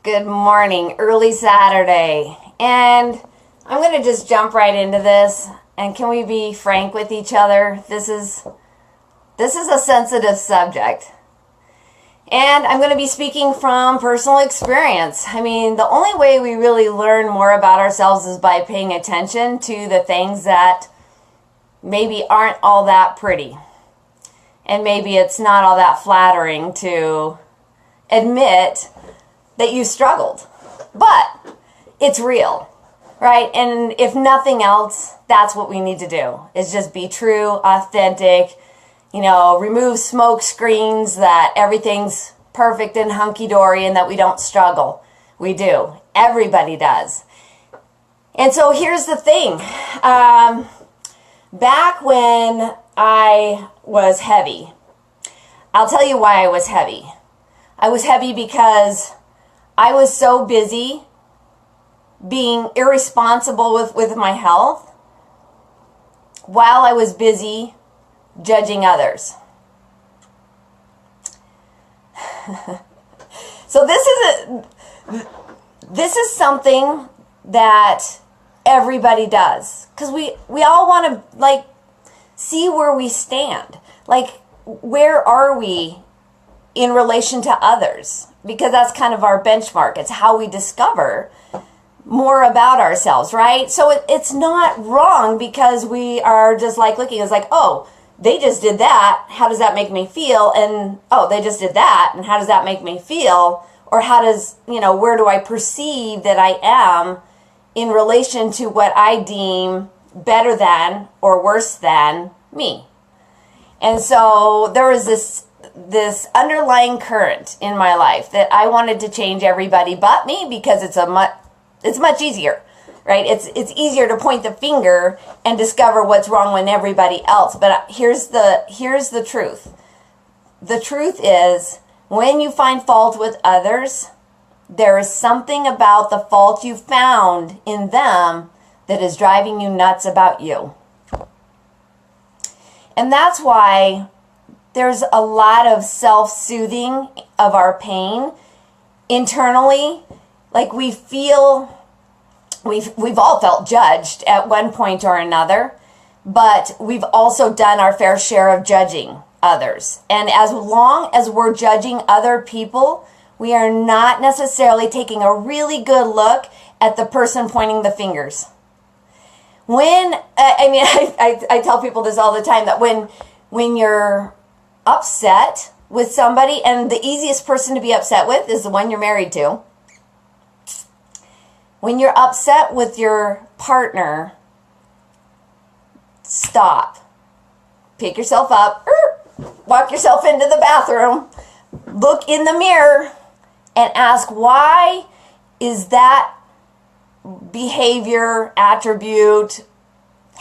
Good morning, early Saturday. And I'm going to just jump right into this. And can we be frank with each other? This is a sensitive subject. And I'm going to be speaking from personal experience. I mean, the only way we really learn more about ourselves is by paying attention to the things that maybe aren't all that pretty. And maybe it's not all that flattering to admit that you struggled. But it's real, right? And if nothing else, that's what we need to do, is just be true, authentic, remove smoke screens that everything's perfect and hunky-dory and that we don't struggle. We do. Everybody does. And so here's the thing. Back when I was heavy, I'll tell you why I was heavy. I was heavy because I was so busy being irresponsible with my health while I was busy judging others. So this is something that everybody does, because we all want to see where we stand. Where are we in relation to others? Because that's kind of our benchmark. It's how we discover more about ourselves, right? So it's not wrong because we are just looking. It's oh, they just did that. How does that make me feel? And oh, they just did that. And how does that make me feel? Or how does, where do I perceive that I am in relation to what I deem better than or worse than me? And so there was this underlying current in my life that I wanted to change everybody but me, because it's much easier, right? It's easier to point the finger and discover what's wrong with everybody else. But here's the truth. The truth is, when you find fault with others, there is something about the fault you found in them that is driving you nuts about you. And that's why there's a lot of self-soothing of our pain internally. We've all felt judged at one point or another, but we've also done our fair share of judging others. And as long as we're judging other people, we are not necessarily taking a really good look at the person pointing the fingers. I tell people this all the time, that when you're upset with somebody, and the easiest person to be upset with is the one you're married to. When you're upset with your partner, stop. Pick yourself up, walk yourself into the bathroom, look in the mirror, and ask, why is that behavior, attribute,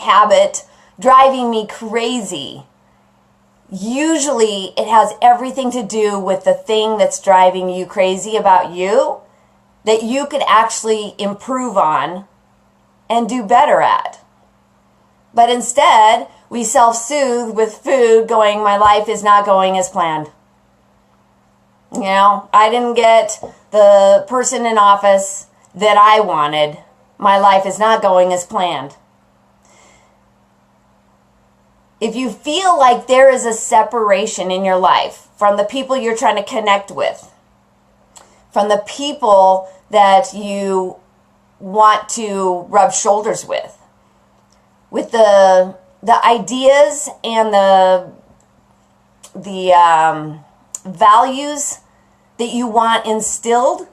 habit driving me crazy? Usually it has everything to do with the thing that's driving you crazy about you that you could actually improve on and do better at. But instead, we self-soothe with food, going, my life is not going as planned. I didn't get the person in office that I wanted. My life is not going as planned. If you feel like there is a separation in your life from the people you're trying to connect with, from the people that you want to rub shoulders with the ideas and the values that you want instilled,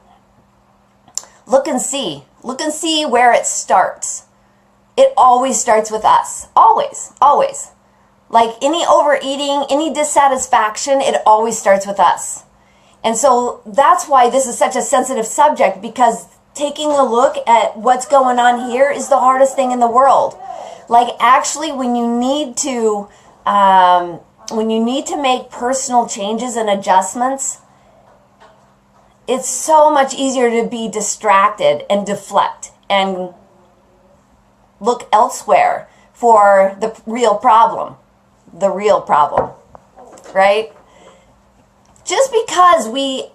look and see where it starts. It always starts with us. Always. Any overeating, any dissatisfaction, it always starts with us. And so that's why this is such a sensitive subject, because taking a look at what's going on here is the hardest thing in the world. Actually, when you need to make personal changes and adjustments, it's so much easier to be distracted and deflect and look elsewhere for the real problem, right? Just because we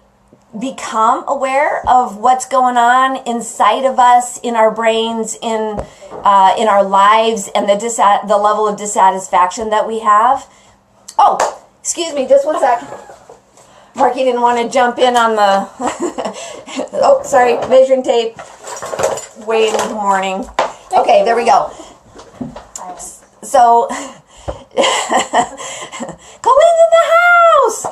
become aware of what's going on inside of us, in our brains, in our lives, and the level of dissatisfaction that we have. Oh, excuse me, just one sec. Marky didn't want to jump in on the oh, sorry, measuring tape. Way in the morning. Okay, there we go. So Colleen's in the house.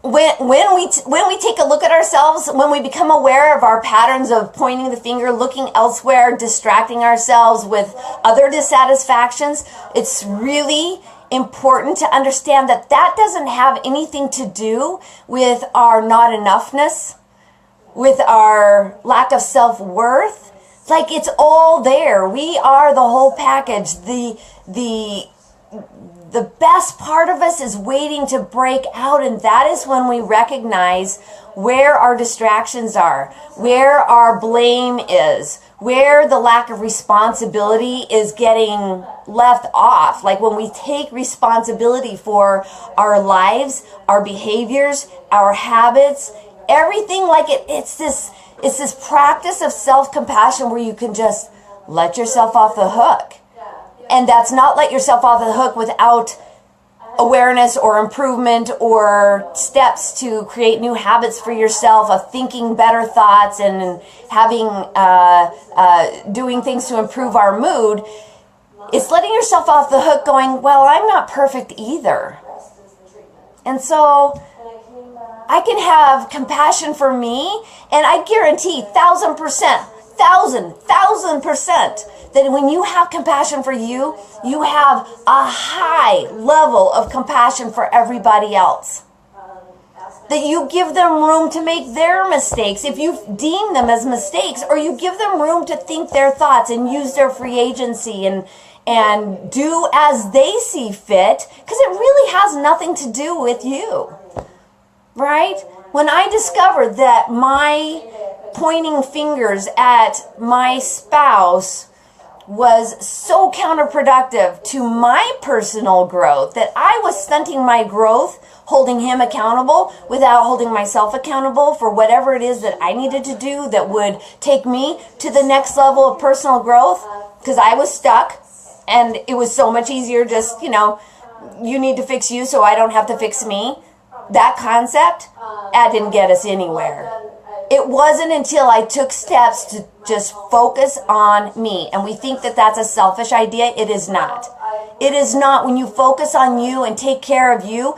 When we take a look at ourselves, when we become aware of our patterns of pointing the finger, looking elsewhere, distracting ourselves with other dissatisfactions, it's really important to understand that that doesn't have anything to do with our not enoughness, with our lack of self-worth. Like, it's all there. We are the whole package. The best part of us is waiting to break out, and that is when we recognize where our distractions are, where our blame is, where the lack of responsibility is getting left off. Like, when we take responsibility for our lives, our behaviors, our habits, everything. Like, it's this practice of self-compassion where you can just let yourself off the hook. And that's not let yourself off the hook without awareness or improvement or steps to create new habits for yourself of thinking better thoughts and having doing things to improve our mood. It's letting yourself off the hook going, well, I'm not perfect either. And so I can have compassion for me, and I guarantee 1,000%, 1,000% that when you have compassion for you, you have a high level of compassion for everybody else. That you give them room to make their mistakes if you deem them as mistakes, or you give them room to think their thoughts and use their free agency and do as they see fit, because it really has nothing to do with you, right? When I discovered that my pointing fingers at my spouse was so counterproductive to my personal growth, that I was stunting my growth, holding him accountable without holding myself accountable for whatever it is that I needed to do that would take me to the next level of personal growth, because I was stuck, and it was so much easier just, you need to fix you so I don't have to fix me. That concept, that didn't get us anywhere. It wasn't until I took steps to just focus on me. And we think that that's a selfish idea. It is not. It is not. When you focus on you and take care of you,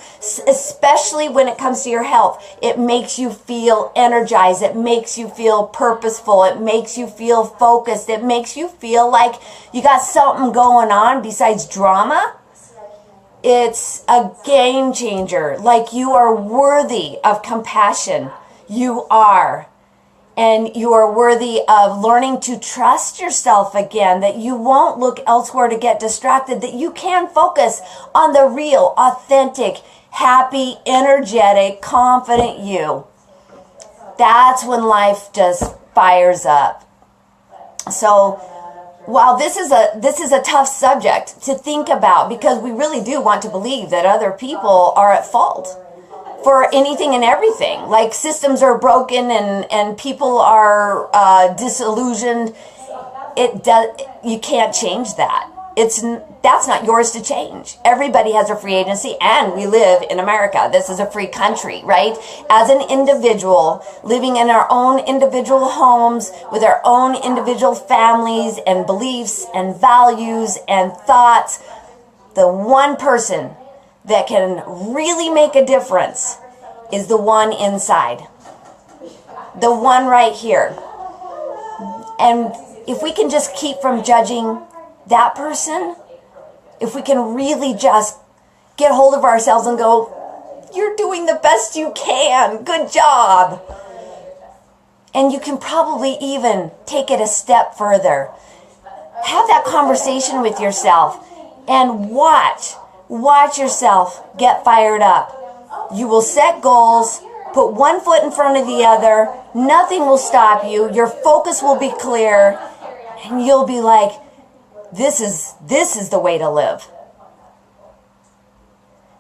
especially when it comes to your health, it makes you feel energized. It makes you feel purposeful. It makes you feel focused. It makes you feel like you got something going on besides drama. It's a game changer. Like, you are worthy of compassion. You are. And you are worthy of learning to trust yourself again, that you won't look elsewhere to get distracted, that you can focus on the real, authentic, happy, energetic, confident you. That's when life just fires up. So while this is a tough subject to think about, because we really do want to believe that other people are at fault for anything and everything. Like, systems are broken and people are disillusioned. You can't change that. That's not yours to change. Everybody has a free agency, and we live in America. This is a free country, right? As an individual, living in our own individual homes, with our own individual families and beliefs and values and thoughts, the one person that can really make a difference is the one inside. The one right here. And if we can just keep from judging that person, if we can really just get hold of ourselves and go, you're doing the best you can, good job. And you can probably even take it a step further. Have that conversation with yourself and watch yourself get fired up. You will set goals, put one foot in front of the other, nothing will stop you, your focus will be clear, and you'll be like, this is the way to live.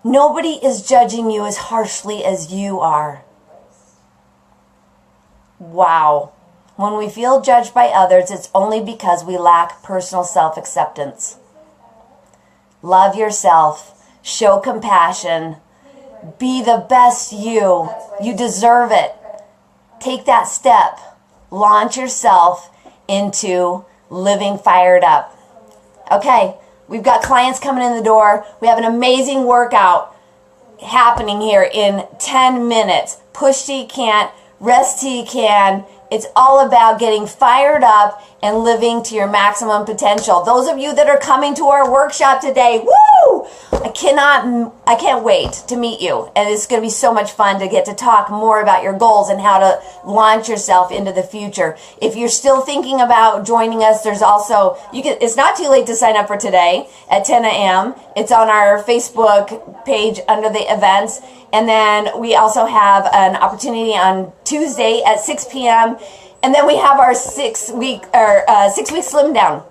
Nobody is judging you as harshly as you are. Wow. When we feel judged by others, it's only because we lack personal self-acceptance. Love yourself. Show compassion. Be the best you. You deserve it. Take that step. Launch yourself into living fired up. Okay, we've got clients coming in the door. We have an amazing workout happening here in 10 minutes. Push till you can't, rest till you can. It's all about getting fired up and living to your maximum potential. Those of you that are coming to our workshop today, woo! I can't wait to meet you. And it's going to be so much fun to get to talk more about your goals and how to launch yourself into the future. If you're still thinking about joining us, there's also, it's not too late to sign up for today at 10 a.m. It's on our Facebook page under the events. And then we also have an opportunity on Tuesday at 6 p.m. And then we have our 6-week slim down.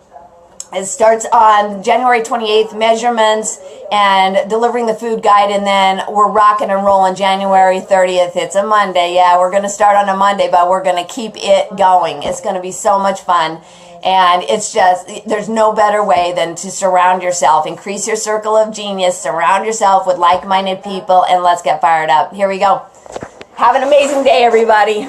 It starts on January 28th, measurements and delivering the food guide. And then we're rocking and rolling January 30th. It's a Monday. Yeah, we're going to start on a Monday, but we're going to keep it going. It's going to be so much fun. And it's just, there's no better way than to surround yourself. Increase your circle of genius. Surround yourself with like-minded people. And let's get fired up. Here we go. Have an amazing day, everybody.